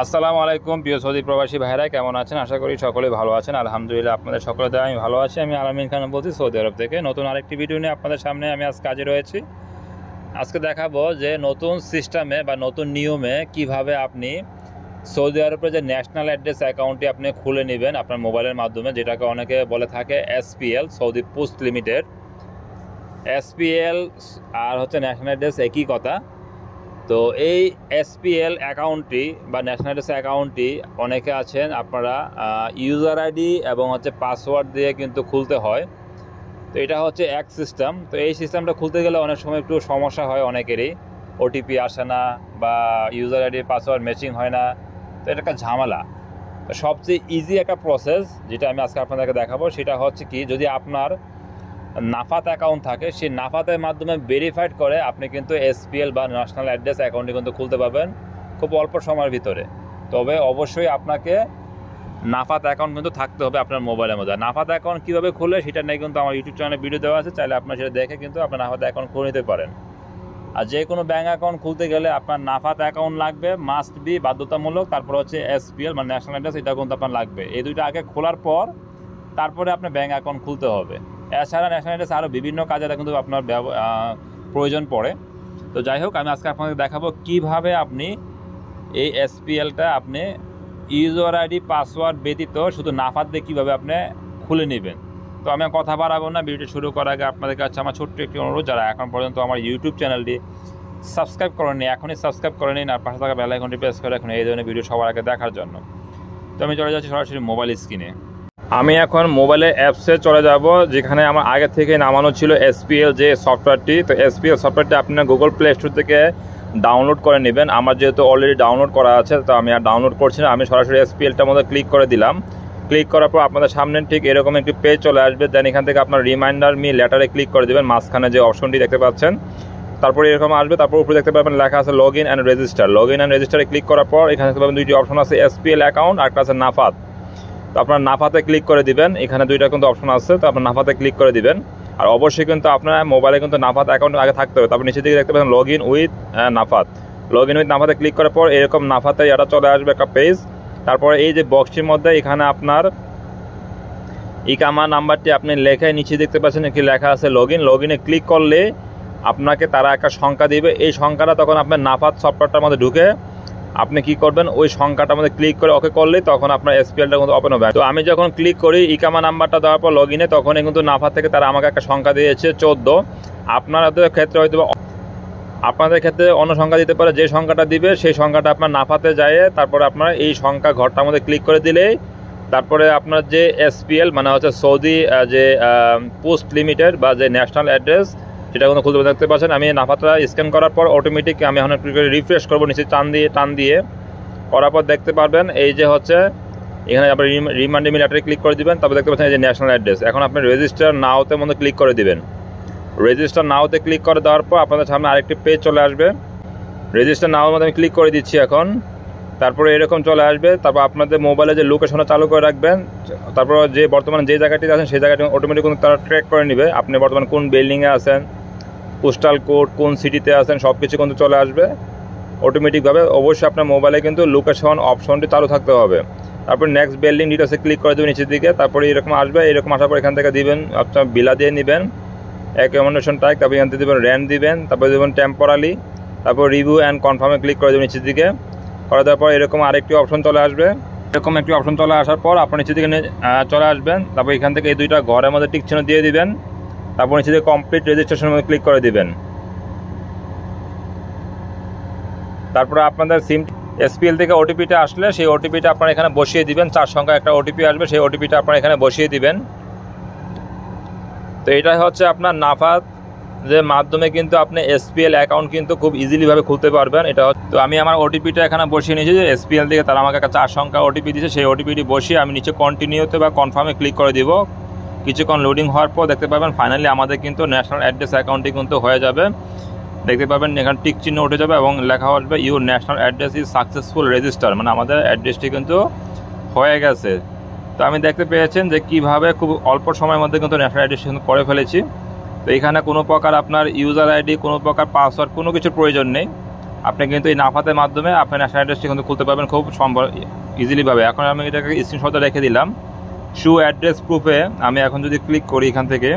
আসসালামু আলাইকুম প্রিয় সৌদি প্রবাসী ভাইরা, কেমন আছেন? আশা করি সকলে ভালো আছেন। আলহামদুলিল্লাহ, আপনাদের সকলে দ্বারা আমি ভালো আছি। আমি আলামিন খান বলছি সৌদি আরব থেকে। নতুন আরেকটি ভিডিও নিয়ে আপনাদের সামনে আমি আজ কাজে রয়েছি। আজকে দেখাবো যে নতুন সিস্টেমে বা নতুন নিয়মে কিভাবে আপনি সৌদি আরবের যে ন্যাশনাল অ্যাড্রেস অ্যাকাউন্টটি আপনি খুলে নেবেন আপনার মোবাইলের মাধ্যমে, যেটাকে অনেকে বলে থাকে SPL, Saudi post limited. SPL আর হচ্ছে ন্যাশনাল অ্যাড্রেস একই কথা। তো এই এসপিএল অ্যাকাউন্টটি বা ন্যাশনাল অ্যাড্রেস অ্যাকাউন্টটি অনেকে আছেন আপনারা ইউজার আইডি এবং হচ্ছে পাসওয়ার্ড দিয়ে কিন্তু খুলতে হয়। তো এটা হচ্ছে এক সিস্টেম। তো এই সিস্টেমটা খুলতে গেলে অনেক সময় একটু সমস্যা হয় অনেকেরই, ওটিপি আসে না বা ইউজার আইডি পাসওয়ার্ড ম্যাচিং হয় না। তো এটা একটা ঝামেলা। তো সবচেয়ে ইজি একটা প্রসেস যেটা আমি আজকে আপনাদেরকে দেখাবো সেটা হচ্ছে কি, যদি আপনার নাফাত অ্যাকাউন্ট থাকে, সেই নাফাতের মাধ্যমে ভেরিফাইড করে আপনি কিন্তু এসপিএল বা ন্যাশনাল অ্যাড্রেস অ্যাকাউন্টটি কিন্তু খুলতে পারবেন খুব অল্প সময়ের ভিতরে। তবে অবশ্যই আপনাকে নাফাত অ্যাকাউন্ট কিন্তু থাকতে হবে আপনার মোবাইলের মধ্যে। নাফাত অ্যাকাউন্ট কীভাবে খুলে সেটা নিয়ে কিন্তু আমার ইউটিউব চ্যানেলে ভিডিও দেওয়া আছে, চাইলে আপনার সেটা দেখে কিন্তু আপনার নাফাত অ্যাকাউন্ট খুলে নিতে পারেন। আর যে কোনো ব্যাঙ্ক অ্যাকাউন্ট খুলতে গেলে আপনার নাফাত অ্যাকাউন্ট লাগবে, মাস্ট বি, বাধ্যতামূলক। তারপর হচ্ছে এসপিএল মানে ন্যাশনাল অ্যাড্রেস, এটা কিন্তু আপনার লাগবে। এই দুইটা আগে খোলার পর তারপরে আপনার ব্যাঙ্ক অ্যাকাউন্ট খুলতে হবে। এছাড়া ন্যাশনাল অ্যাড্রেস আরও বিভিন্ন কাজে কিন্তু আপনার প্রয়োজন পড়ে। তো যাই হোক, আমি আজকে আপনাদের দেখাবো কিভাবে আপনি এই এসপিএলটা আপনি ইউজার আইডি পাসওয়ার্ড ব্যতীত শুধু নাফাত দিয়ে কীভাবে আপনি খুলে নেবেন। তো আমি কথা বাড়াবো না, ভিডিওটি শুরু করার আগে আপনাদের কাছে আমার ছোট্ট একটি অনুরোধ, যারা এখন পর্যন্ত আমার ইউটিউব চ্যানেলটি সাবস্ক্রাইব করেননি এখনই সাবস্ক্রাইব করে নিন, আর পাশে থাকা বেল আইকনটি প্রেস করে রাখুন এই ধরনের ভিডিও সবার আগে দেখার জন্য। তো আমি চলে যাচ্ছি সরাসরি মোবাইল স্ক্রিনে। আমি এখন মোবাইলের অ্যাপসে চলে যাব, যেখানে আমার আগে থেকে নামানো ছিল এসপিএল যে সফটওয়্যারটি। তো এসপিএল সফটওয়্যারটি আপনার গুগল প্লে স্টোর থেকে ডাউনলোড করে নেবেন। আমার যেহেতু অলরেডি ডাউনলোড করা আছে, তো আমি আর ডাউনলোড করছি না। আমি সরাসরি এসপিএলটার মধ্যে ক্লিক করে দিলাম। ক্লিক করার পর আপনাদের সামনে ঠিক এরকম একটি পেজ চলে আসবে। দেন এখান থেকে আপনার রিমাইন্ডার মি লেটারে ক্লিক করে দেবেন, মাঝখানে যে অপশনটি দেখতে পাচ্ছেন। তারপরে এরকম আসবে, তারপর উপরে দেখতে পাবেন লেখা আছে log in and register. Log in and রেজিস্টারে ক্লিক করার পর এখানে দেখতে পাবেন দুইটি অপশন আছে, এসপিএল অ্যাকাউন্ট আর একটা আছে নাফাত। তো আপনার নাফাতে ক্লিক করে দিবেন, এখানে দুইটা কিন্তু অপশন আছে। তো আপনার নাফাতে ক্লিক করে দিবেন। আর অবশ্যই কিন্তু আপনার মোবাইলে কিন্তু নাফাত অ্যাকাউন্ট আগে থাকতে হবে। তারপর নিচের দিকে দেখতে পাবেন log in with Nafath. Log in with নাফাতে ক্লিক করার পর এরকম নাফাতে এটা চলে আসবে একটা পেজ। তারপরে এই যে বক্সটির মধ্যে এখানে আপনার ইকামা নাম্বারটি আপনি লেখে নিচে দেখতে পাচ্ছেন কি লেখা আছে লগ ইন। লগ ইনে ক্লিক করলে আপনাকে তারা একটা সংখ্যা দিবে। এই সংখ্যাটা তখন আপনার নাফাত সফটওয়্যারটার মধ্যে ঢুকে আপনি কি করবেন, ওই সংখ্যাটার মধ্যে ক্লিক করে ওকে করলেই তখন আপনার এসপিএলটা কিন্তু ওপেন হবে। তো আমি যখন ক্লিক করি ইকামা নাম্বারটা দেওয়ার পর লগ ইনে, তখনই কিন্তু নাফাত থেকে তারা আমাকে একটা সংখ্যা দিয়েছে 14। আপনাদের ক্ষেত্রে হয়তো আপনাদের ক্ষেত্রে অন্য সংখ্যা দিতে পারে। যে সংখ্যাটা দিবে সেই সংখ্যাটা আপনার নাফাতে যায়, তারপরে আপনার এই সংখ্যা ঘরটার মধ্যে ক্লিক করে দিলেই তারপরে আপনার যে এসপিএল মানে হচ্ছে সৌদি যে পোস্ট লিমিটেড বা যে ন্যাশনাল অ্যাড্রেস, সেটা কিন্তু খুলতে দেখতে পাচ্ছেন। আমি নাফাতটা স্ক্যান করার পর অটোমেটিক আমি এখন রিফ্রেশ করবো, নিচে টান দিয়ে করার পর দেখতে পারবেন এই যে হচ্ছে এখানে আপনি রিমাইন্ড মি লেটারে ক্লিক করে দিবেন। তারপর দেখতে পাচ্ছেন এই যে ন্যাশনাল অ্যাড্রেস। এখন আপনি রেজিস্টার নাওতে মধ্যে ক্লিক করে দিবেন। রেজিস্টার নাওতে ক্লিক করে দেওয়ার পর আপনাদের সামনে আরেকটি পেজ চলে আসবে। রেজিস্টার নাওর মধ্যে আমি ক্লিক করে দিচ্ছি এখন। তারপরে এরকম চলে আসবে। তারপর আপনাদের মোবাইলে যে লোকেশনটা চালু করে রাখবেন, তারপর যে বর্তমানে যে জায়গাটিতে আছেন সেই জায়গাটি অটোমেটিক কিন্তু তারা ট্র্যাক করে নেবে। আপনি বর্তমানে কোন বিল্ডিংয়ে আছেন, পোস্টাল কোড, কোন সিটিতে আছেন, সব কিছু কিন্তু চলে আসবে অটোমেটিকভাবে। অবশ্যই আপনার মোবাইলে কিন্তু লোকেশন অপশনটি চালু থাকতে হবে। তারপর নেক্সট বিল্ডিং ডিটেলসে ক্লিক করে দেবেন নিচের দিকে। তারপরে এরকম আসবে, এরকম আসার পর এখান থেকে দিবেন আপনার বিলা দিয়ে নেবেন অ্যাকোমোডেশন টাইপ। তারপর এখান থেকে দেবেন রেন্ট দিবেন, তারপরে দেবেন টেম্পোরারি, তারপর রিভিউ অ্যান্ড কনফার্মে ক্লিক করে দেবেন নিচের দিকে। করে দেওয়ার পর এরকম আরেকটি অপশন চলে আসবে। এরকম একটি অপশন চলে আসার পর আপনার নিচের দিকে চলে আসবেন। তারপর এখান থেকে এই দুইটা ঘরের মধ্যে টিক চিহ্ন দিয়ে দিবেন। তারপর নিচে দিয়ে কমপ্লিট রেজিস্ট্রেশনের মধ্যে ক্লিক করে দিবেন। তারপরে আপনাদের সিম এসপিএল থেকে ওটিপিটা আসলে সেই ওটিপিটা আপনারা এখানে বসিয়ে দিবেন। 4 সংখ্যা একটা ওটিপি আসবে, সেই ওটিপিটা আপনারা এখানে বসিয়ে দিবেন। তো এটাই হচ্ছে আপনার নাফাত যে মাধ্যমে কিন্তু আপনি এসপিএল অ্যাকাউন্ট কিন্তু খুব ইজিলিভাবে খুলতে পারবেন। এটা তো আমি আমার ওটিপিটা এখানে বসিয়ে নিয়েছি, যে এসপিএল থেকে তারা আমাকে একটা 4 সংখ্যা ওটিপি দিয়েছে, সেই ওটিপিটি বসিয়ে আমি নিচে কন্টিনিউতে বা কনফার্মে ক্লিক করে দিব। কিছুক্ষণ লোডিং হওয়ার পর দেখতে পাবেন ফাইনালি আমাদের কিন্তু ন্যাশনাল অ্যাড্রেস অ্যাকাউন্টটি কিন্তু হয়ে যাবে। দেখতে পাবেন এখানে টিক চিহ্ন উঠে যাবে এবং লেখা আসবে your national address is successful register, মানে আমাদের অ্যাড্রেসটি কিন্তু হয়ে গেছে। তো আমি দেখতে পেয়েছেন যে কীভাবে খুব অল্প সময়ের মধ্যে কিন্তু ন্যাশনাল অ্যাড্রেস করে ফেলেছি। তো এখানে কোনো প্রকার আপনার ইউজার আইডি, কোনো প্রকার পাসওয়ার্ড, কোনো কিছুর প্রয়োজন নেই। আপনি কিন্তু এই নাফাতের মাধ্যমে আপনি ন্যাশনাল অ্যাড্রেসটি কিন্তু খুলতে পারবেন খুব ইজিলিভাবে। এখন আমি এটাকে স্ক্রিনশটে রেখে দিলাম। শো অ্যাড্রেস প্রুফে আমি এখন যদি ক্লিক করি এখান থেকে,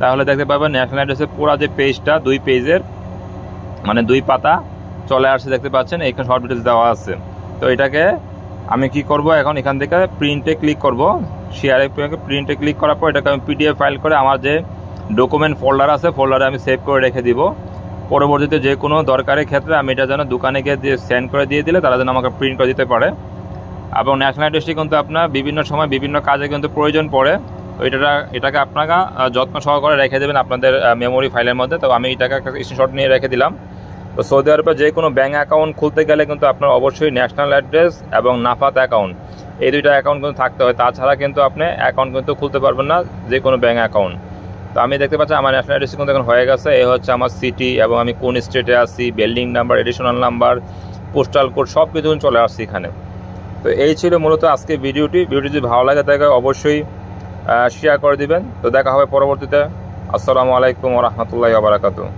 তাহলে দেখতে পাবেন ন্যাশনাল অ্যাড্রেসের পুরো যে পেজটা 2 পেজের মানে 2 পাতা চলে আসছে, দেখতে পাচ্ছেন এখানে সব ডিটেলস দেওয়া আছে। তো এটাকে আমি কি করব, এখন এখান থেকে প্রিন্টে ক্লিক করব। শেয়ারে প্রিন্টে ক্লিক করার পর এটাকে আমি পিডিএফ ফাইল করে আমার যে ডকুমেন্ট ফোল্ডার আছে ফোল্ডারে আমি সেভ করে রেখে দিব। পরবর্তীতে যে কোনো দরকারের ক্ষেত্রে আমি এটা যেন দোকানে গিয়ে সেন্ড করে দিয়ে দিলে তারা যেন আমাকে প্রিন্ট করে দিতে পারে। এবং ন্যাশনাল অ্যাড্রেসটি কিন্তু আপনার বিভিন্ন সময় বিভিন্ন কাজে কিন্তু প্রয়োজন পড়ে। তো এটাকে আপনারা যত্ন সহকারে রেখে দেবেন আপনাদের মেমোরি ফাইলের মধ্যে। তো আমি এটাকে একটা স্ক্রিনশট নিয়ে রেখে দিলাম। তো সৌদি আরবে যে কোনো ব্যাঙ্ক অ্যাকাউন্ট খুলতে গেলে কিন্তু আপনার অবশ্যই ন্যাশনাল অ্যাড্রেস এবং নাফাত অ্যাকাউন্ট, এই 2টা অ্যাকাউন্ট কিন্তু থাকতে হয়, তাছাড়া কিন্তু আপনি অ্যাকাউন্ট কিন্তু খুলতে পারবেন না যে কোনো ব্যাঙ্ক অ্যাকাউন্ট। তো আমি দেখতে পাচ্ছি আমার ন্যাশনাল অ্যাড্রেস কিন্তু এখন হয়ে গেছে। এই হচ্ছে আমার সিটি এবং আমি কোন স্টেটে আছি, building number, additional number, postal code সব কিছু চলে আসছে এখানে। তো এই ছিল মূলত আজকে ভিডিওটি যদি ভালো লাগে তাকে অবশ্যই শেয়ার করে দিবেন। তো দেখা হবে পরবর্তীতে। আসসালামু আলাইকুম ওয়া রাহমাতুল্লাহি ওয়া বারাকাতুহু।